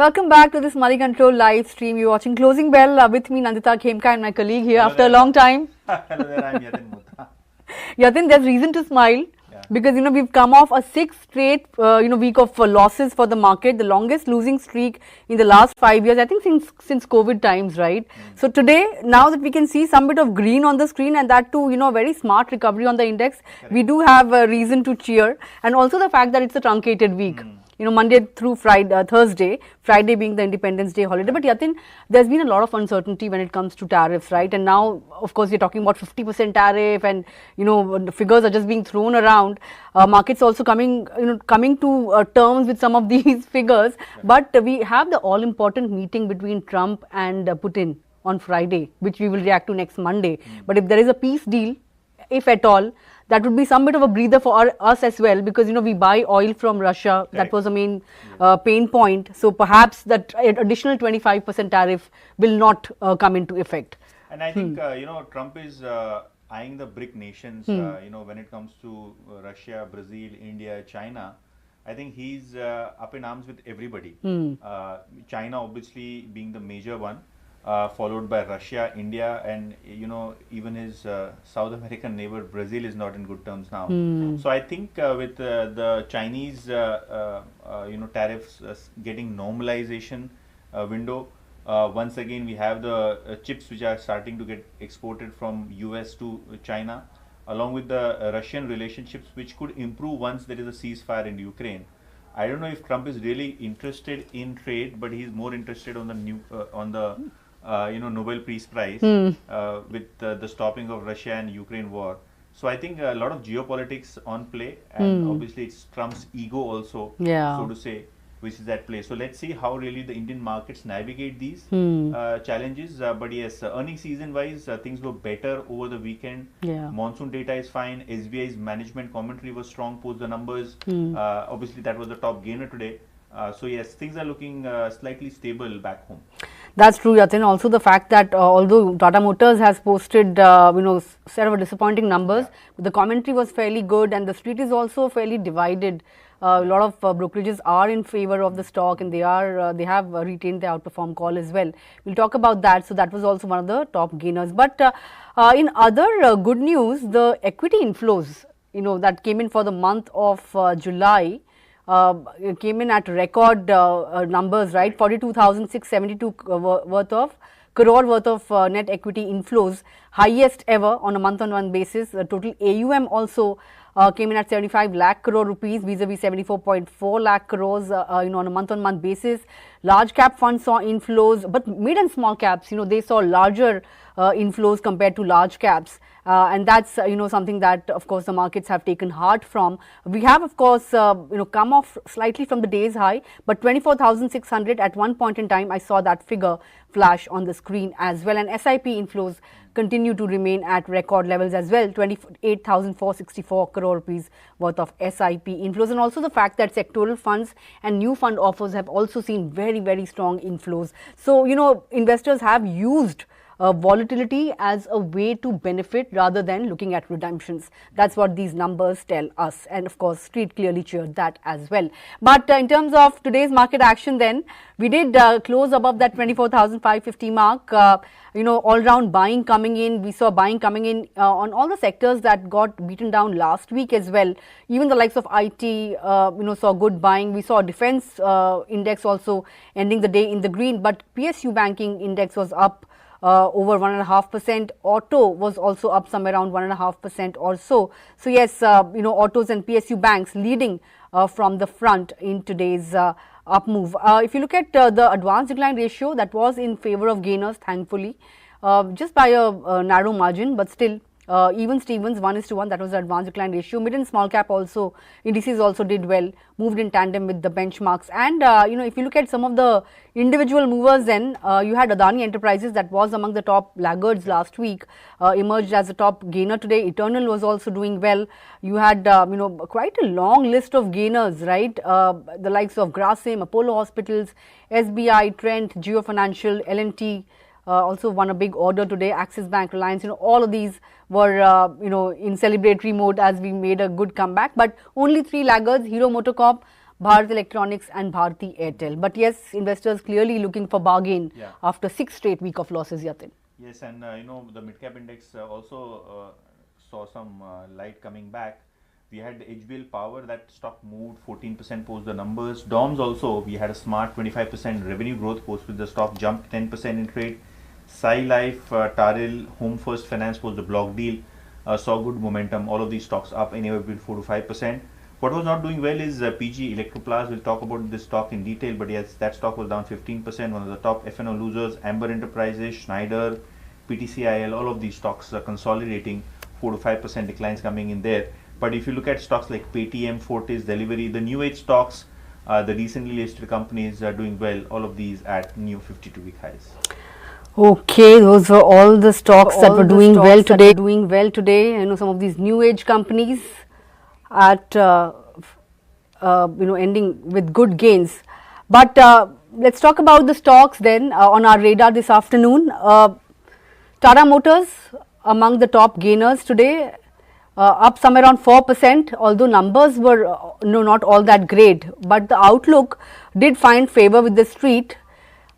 Welcome back to this Moneycontrol live stream. You're watching Closing Bell with me, Nandita, Khemka, and my colleague here. Hello after there. A long time. Hello there, I'm Yatin Mota. Yatin, there's reason to smile because we've come off a 6th straight week of losses for the market, the longest losing streak in the last 5 years. I think since COVID times, right? So today, now that we can see some bit of green on the screen and that too, a very smart recovery on the index, we do have a reason to cheer, and also the fact that it's a truncated week. Monday through Thursday, Friday being the Independence Day holiday. But Yatin, there's been a lot of uncertainty when it comes to tariffs, right? And now, of course, we're talking about 50% tariff, and the figures are just being thrown around. Markets also coming to terms with some of these figures. But we have the all-important meeting between Trump and Putin on Friday, which we will react to next Monday. But if there is a peace deal, if at all, that would be some bit of a breather for us as well, because we buy oil from Russia. Correct. That was the main pain point. So perhaps that additional 25% tariff will not come into effect. And I think Trump is eyeing the BRIC nations. When it comes to Russia, Brazil, India, China, I think he's up in arms with everybody. China obviously being the major one. Followed by Russia, India, and even his South American neighbor Brazil is not in good terms now. So I think with the Chinese tariffs getting normalization window, once again we have the chips which are starting to get exported from US to China, along with the Russian relationships which could improve once there is a ceasefire in Ukraine. I don't know if Trump is really interested in trade, but he's more interested on the Nobel Peace Prize with the stopping of Russia and Ukraine war. So I think a lot of geopolitics on play, and obviously it's Trump's ego also, so to say, which is at play. So let's see how really the Indian markets navigate these challenges. But yes, earnings season wise, things were better over the weekend. Monsoon data is fine. SBI's management commentary was strong post the numbers. Obviously that was the top gainer today. So yes, things are looking slightly stable back home. That's true, Yatin. Also the fact that although Tata Motors has posted, set of disappointing numbers, the commentary was fairly good, and the street is also fairly divided. A lot of brokerages are in favor of the stock, and they have retained their outperform call as well. We'll talk about that. So that was also one of the top gainers. But in other good news, the equity inflows, that came in for the month of July. Came in at record numbers, right? 42,672 crore worth of net equity inflows, highest ever on a month-on-month basis. Total AUM also came in at 75 lakh crore rupees vis-a-vis 74.4 lakh crores on a month-on-month basis. Large cap funds saw inflows, but mid and small caps, they saw larger inflows compared to large caps. And that's something that of course the markets have taken heart from. We have of course come off slightly from the day's high, but 24,600 at one point in time I saw that figure flash on the screen as well. And SIP inflows continue to remain at record levels as well, 28,464 crore rupees worth of SIP inflows. And also the fact that sectoral funds and new fund offers have also seen very, very strong inflows. So investors have used volatility as a way to benefit rather than looking at redemptions. That's what these numbers tell us, and of course street clearly cheered that as well. But in terms of today's market action, then we did close above that 24,550 mark. All round buying coming in. We saw buying coming in on all the sectors that got beaten down last week as well. Even the likes of IT saw good buying. We saw defense index also ending the day in the green, but PSU banking index was up over 1.5%. Auto was also up somewhere around 1.5% or so. So yes, autos and PSU banks leading from the front in today's up move. If you look at the advance decline ratio, that was in favor of gainers, thankfully, just by a narrow margin, but still even Stevens 1:1, that was the advance decline ratio. Mid and small cap also indices also did well, moved in tandem with the benchmarks. And if you look at some of the individual movers, then you had Adani Enterprises, that was among the top laggards last week, emerged as a top gainer today. Eternal was also doing well. You had quite a long list of gainers, right? The likes of Grasim, Apollo Hospitals, SBI, Trent, Geo Financial, L&T. Also won a big order today. Axis Bank, Reliance, all of these were in celebratory mode as we made a good comeback. But only three laggards: Hero MotoCorp, Bharat Electronics and Bharti Airtel. But yes, investors clearly looking for bargain after 6 straight week of losses, Yatin. Yes, and the mid-cap index also saw some light coming back. We had HBL Power, that stock moved 14% post the numbers. DOMS also, we had a smart 25% revenue growth post with the stock jumped 10% in trade. Sai Life, Taril, Home First Finance post the block deal saw good momentum. All of these stocks up anywhere between 4 to 5%. What was not doing well is PG Electroplast. We'll talk about this stock in detail, but yes, that stock was down 15%. One of the top FNO losers, Amber Enterprises, Schneider, PTCIL, all of these stocks are consolidating, 4 to 5% declines coming in there. But if you look at stocks like Paytm, Fortis, Delivery, the new age stocks, the recently listed companies are doing well, all of these at new 52-week highs. Okay, those were all the stocks that were doing well today. Some of these new age companies at ending with good gains. But let's talk about the stocks then on our radar this afternoon. Tata Motors among the top gainers today, up somewhere around 4%, although numbers were not all that great, but the outlook did find favor with the street,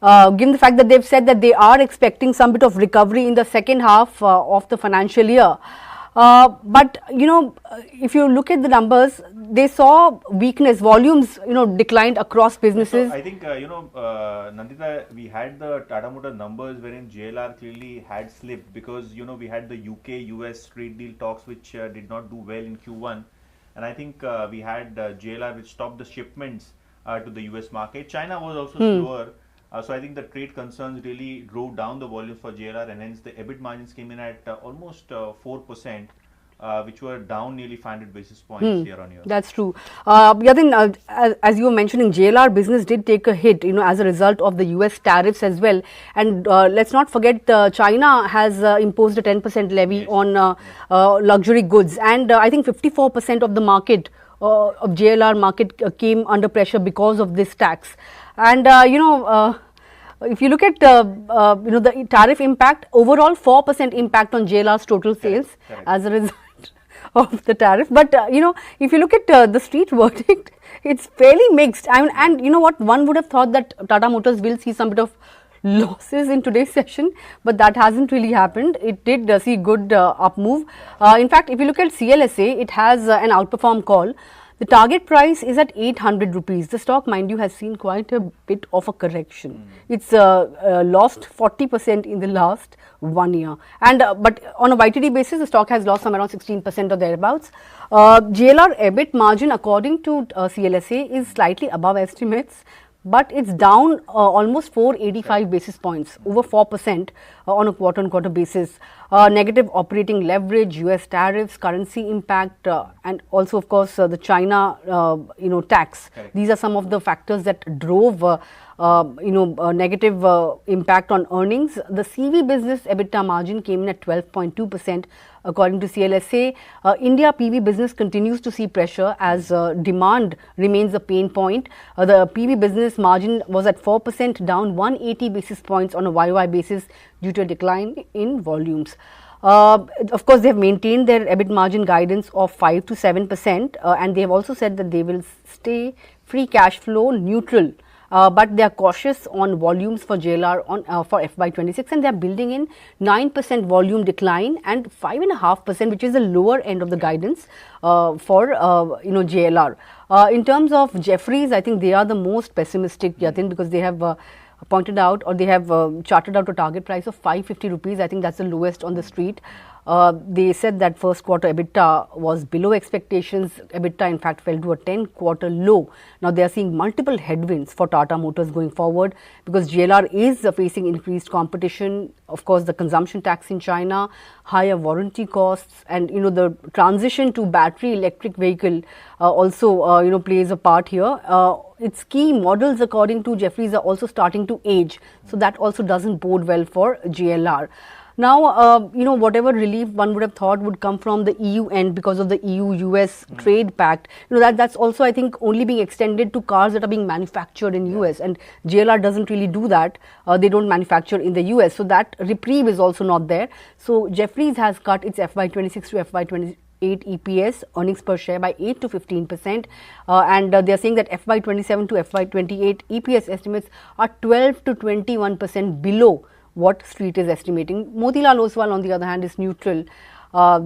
given the fact that they've said that they are expecting some bit of recovery in the second half of the financial year. But if you look at the numbers, they saw weakness, volumes declined across businesses. So I think Nandita, we had the Tata Motors numbers wherein JLR clearly had slipped because we had the UK US trade deal talks which did not do well in Q1, and I think we had JLR which stopped the shipments to the US market. China was also slower. So I think the trade concerns really drove down the volume for JLR, and hence the EBIT margins came in at almost 4%, which were down nearly 500 basis points year on year. That's true. Yatin, as you were mentioning, JLR business did take a hit, as a result of the US tariffs as well. And let's not forget, China has imposed a 10% levy on luxury goods, and I think 54% of the market of JLR market came under pressure because of this tax. And if you look at the tariff impact, overall 4% impact on JLR's total sales as a result of the tariff. But if you look at the street verdict, it's fairly mixed. And you know what, one would have thought that Tata Motors will see some bit of losses in today's session, but that hasn't really happened. It did see good up move. In fact, if you look at CLSA, it has an outperform call. The target price is at 800 rupees. The stock, mind you, has seen quite a bit of a correction. It's lost 40% in the last 1 year. And but on a YTD basis, the stock has lost some around 16% or thereabouts. JLR EBIT margin, according to CLSA, is slightly above estimates, but it's down almost 485 basis points, over 4% on a quarter-on-quarter basis. Negative operating leverage, US tariffs, currency impact, and also, of course, the China, tax. Correct. These are some of the factors that drove, negative impact on earnings. The CV business EBITDA margin came in at 12.2%. According to CLSA, India PV business continues to see pressure as demand remains a pain point. The PV business margin was at 4%, down 180 basis points on a YY basis due to a decline in volumes. Of course, they have maintained their EBIT margin guidance of 5 to 7%, and they have also said that they will stay free cash flow neutral. But they are cautious on volumes for JLR for FY26, and they are building in 9% volume decline and 5.5%, which is the lower end of the guidance for JLR. In terms of Jefferies, I think they are the most pessimistic, Yatin, because they have pointed out, or they have charted out a target price of 550 rupees. I think that's the lowest on the street. They said that first quarter EBITDA was below expectations. EBITDA in fact fell to a 10-quarter low. Now they are seeing multiple headwinds for Tata Motors going forward because JLR is facing increased competition. Of course, the consumption tax in China, higher warranty costs, and the transition to battery electric vehicle also plays a part here. Its key models, according to Jefferies, are also starting to age, so that also doesn't bode well for JLR. Now, whatever relief one would have thought would come from the EU end because of the EU-US trade pact, that's also, I think, only being extended to cars that are being manufactured in US, and JLR doesn't really do that. They don't manufacture in the US, so that reprieve is also not there. So Jefferies has cut its FY26 to EPS, earnings per share by 8 to 15%, and they are saying that FY27 to FY28 EPS estimates are 12 to 21% below what Street is estimating. Motilal Oswal, on the other hand, is neutral.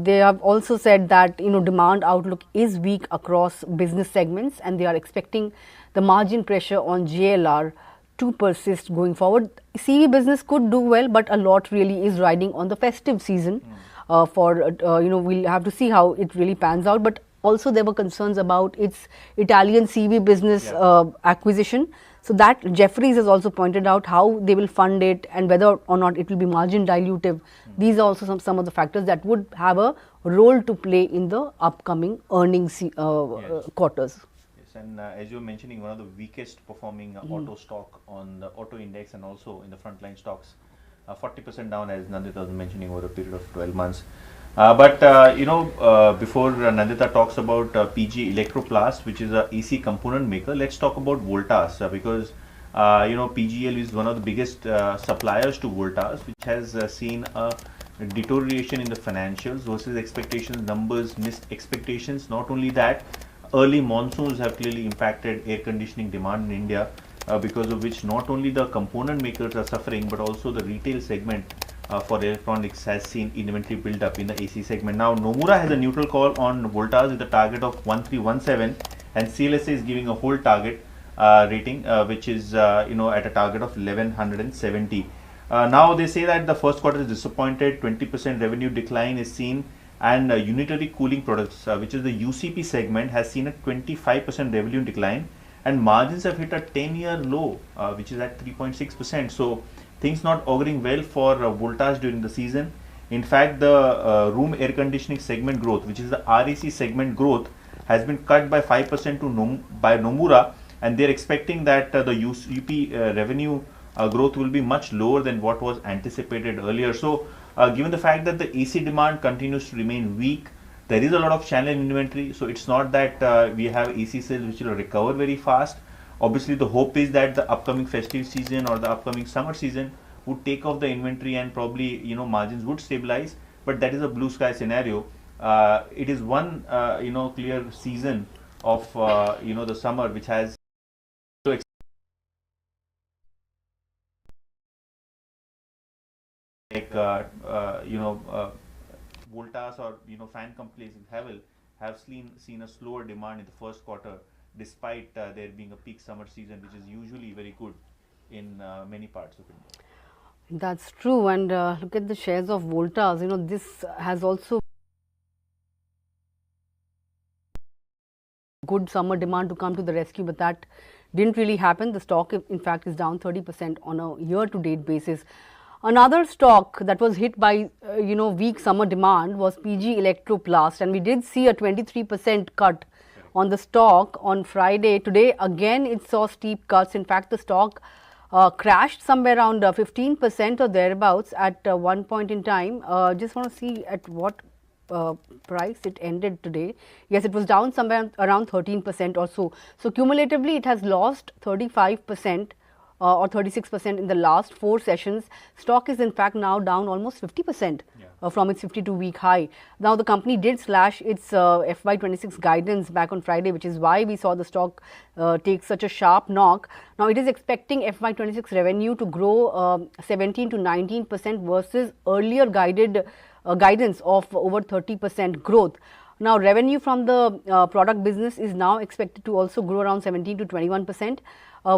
They have also said that demand outlook is weak across business segments, and they are expecting the margin pressure on JLR to persist going forward. CV business could do well, but a lot really is riding on the festive season. We'll have to see how it really pans out. But also there were concerns about its Italian CV business acquisition. So that Jefferies has also pointed out how they will fund it and whether or not it will be margin dilutive. These are also some of the factors that would have a role to play in the upcoming earnings quarters. And as you were mentioning, one of the weakest performing auto stock on the auto index and also in the frontline stocks, 40% down, as Nandita was mentioning, over a period of 12 months. Before Nandita talks about PG Electroplast, which is a AC component maker, let's talk about Voltas, because PGL is one of the biggest suppliers to Voltas, which has seen a deterioration in the financials versus expectations. Numbers missed expectations. Not only that, early monsoons have clearly impacted air conditioning demand in India, because of which not only the component makers are suffering, but also the retail segment for electronics has seen inventory build up in the AC segment. Now, Nomura has a neutral call on Voltas with a target of 1317, and CLSA is giving a whole target rating, which is at a target of 1170. Now they say that the first quarter is disappointed. 20% revenue decline is seen, and unitary cooling products, which is the UCP segment, has seen a 25% revenue decline, and margins have hit a 10-year low, which is at 3.6%. So things not auguring well for Voltas during the season. In fact, the room air conditioning segment growth, which is the RAC segment growth, has been cut by 5% by Nomura, and they're expecting that the UCP revenue growth will be much lower than what was anticipated earlier. So given the fact that the AC demand continues to remain weak, there is a lot of channel inventory, so it's not that we have AC sales which will recover very fast. Obviously, the hope is that the upcoming festive season or the upcoming summer season would take off the inventory and probably margins would stabilize. But that is a blue sky scenario. It is one clear season of the summer which has Voltas or fan companies have seen a slower demand in the first quarter, despite there being a peak summer season, which is usually very good in many parts of India. That's true, and look at the shares of Voltas. This has also good summer demand to come to the rescue, but that didn't really happen. The stock, in fact, is down 30% on a year-to-date basis. Another stock that was hit by weak summer demand was PG Electroplast, and we did see a 23% cut on the stock on Friday. Today again it saw steep cuts. In fact, the stock crashed somewhere around 15% or thereabouts at one point in time. Just want to see at what price it ended today. Yes, it was down somewhere around 13% or so. So cumulatively it has lost 35%. Or 36% in the last 4 sessions. Stock is in fact now down almost 50% from its 52-week high. Now the company did slash its FY26 guidance back on Friday, which is why we saw the stock take such a sharp knock. Now it is expecting FY26 revenue to grow 17 to 19% versus earlier guidance of over 30% growth. Now revenue from the product business is now expected to also grow around 17 to 21%.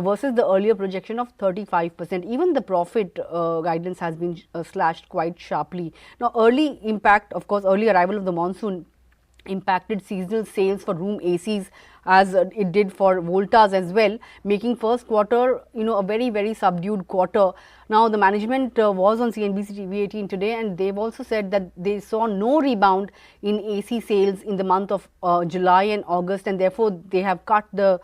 Versus the earlier projection of 35%. Even the profit guidance has been slashed quite sharply. Now, early impact, of course, early arrival of the monsoon impacted seasonal sales for room ACs as it did for Voltas as well, making first quarter a very, very subdued quarter. Now the management was on CNBC TV 18 today, and they've also said that they saw no rebound in AC sales in the month of July and August, and therefore they have cut the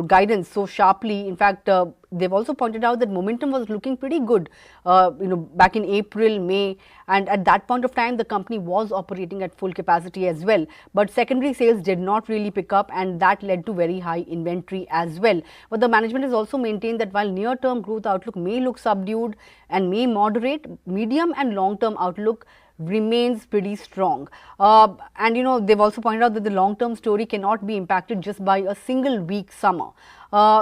guidance so sharply. In fact, they've also pointed out that momentum was looking pretty good back in April, May, and at that point of time the company was operating at full capacity as well, but secondary sales did not really pick up, and that led to very high inventory as well. But the management has also maintained that while near term growth outlook may look subdued and may moderate, medium and long term outlook remains pretty strong. And they've also pointed out that the long-term story cannot be impacted just by a single weak summer.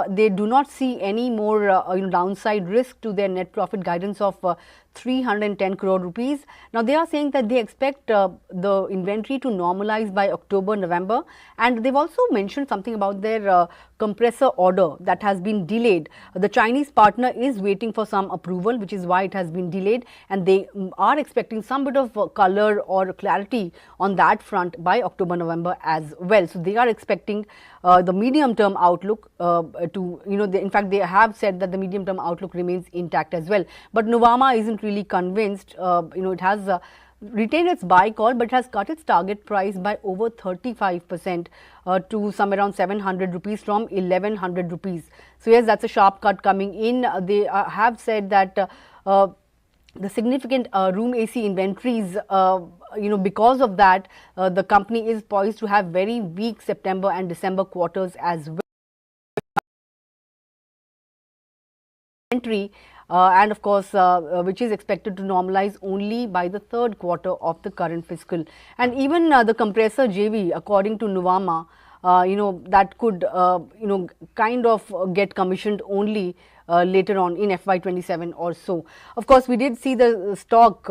They do not see any more downside risk to their net profit guidance of 310 crore rupees. Now they are saying that they expect the inventory to normalize by October, November, and they've also mentioned something about their compressor order that has been delayed. The Chinese partner is waiting for some approval, which is why it has been delayed, and they are expecting some bit of color or clarity on that front by October, November as well. So they are expecting the medium term outlook in fact they have said that the medium term outlook remains intact as well. But Nuvama isn't really convinced. It has retained its buy call, but it has cut its target price by over 35% to somewhere around 700 rupees from 1100 rupees. So yes, that's a sharp cut coming in. They have said that the significant room AC inventories, because of that, the company is poised to have very weak September and December quarters as well. And of course, which is expected to normalize only by the third quarter of the current fiscal. And even the compressor JV, according to Nuvama, that could, kind of get commissioned only later on in FY27 or so. Of course, we did see the stock,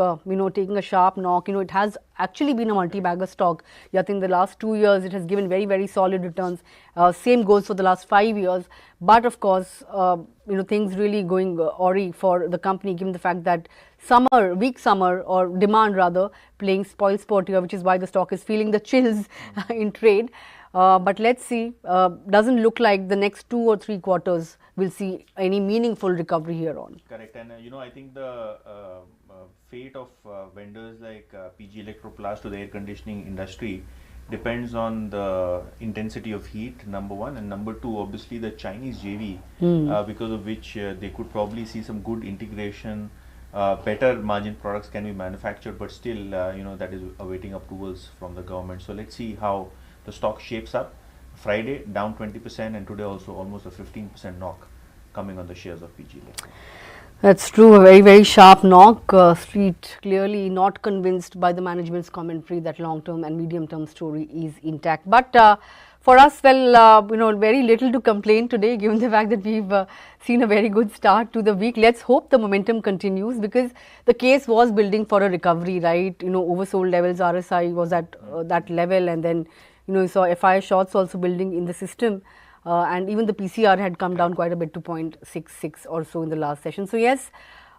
taking a sharp knock. It has actually been a multi-bagger stock. Yet in the last 2 years, it has given very, very solid returns. Same goes for the last 5 years. But of course, things really going awry for the company, given the fact that weak summer or demand rather, playing spoil sport here, which is why the stock is feeling the chills in trade. But let's see, doesn't look like the next 2 or 3 quarters will see any meaningful recovery here on. Correct. And I think the fate of vendors like PG Electroplast to the air conditioning industry depends on the intensity of heat, number one, and number two, obviously the Chinese JV, because of which they could probably see some good integration. Better margin products can be manufactured, but still, that is awaiting approvals from the government. So let's see how the stock shapes up. Friday down 20%, and today also almost a 15% knock coming on the shares of PG Electro. That's true, a very, very sharp knock. Street clearly not convinced by the management's commentary that long-term and medium-term story is intact. But for us, well, very little to complain today, given the fact that we've seen a very good start to the week. Let's hope the momentum continues, because the case was building for a recovery, right? Oversold levels, RSI was at that level, and then you saw FI shorts also building in the system. And even the PCR had come down quite a bit to 0.66 or so in the last session. So yes,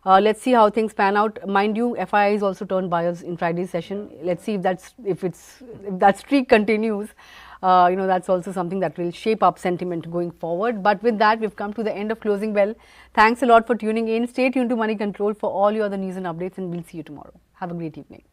let's see how things pan out. Mind you, FII is also turned buyers in Friday's session. Let's see if that streak continues. That's also something that will shape up sentiment going forward. But with that, we've come to the end of Closing Bell. Thanks a lot for tuning in. Stay tuned to Money Control for all your other news and updates, and we'll see you tomorrow. Have a great evening.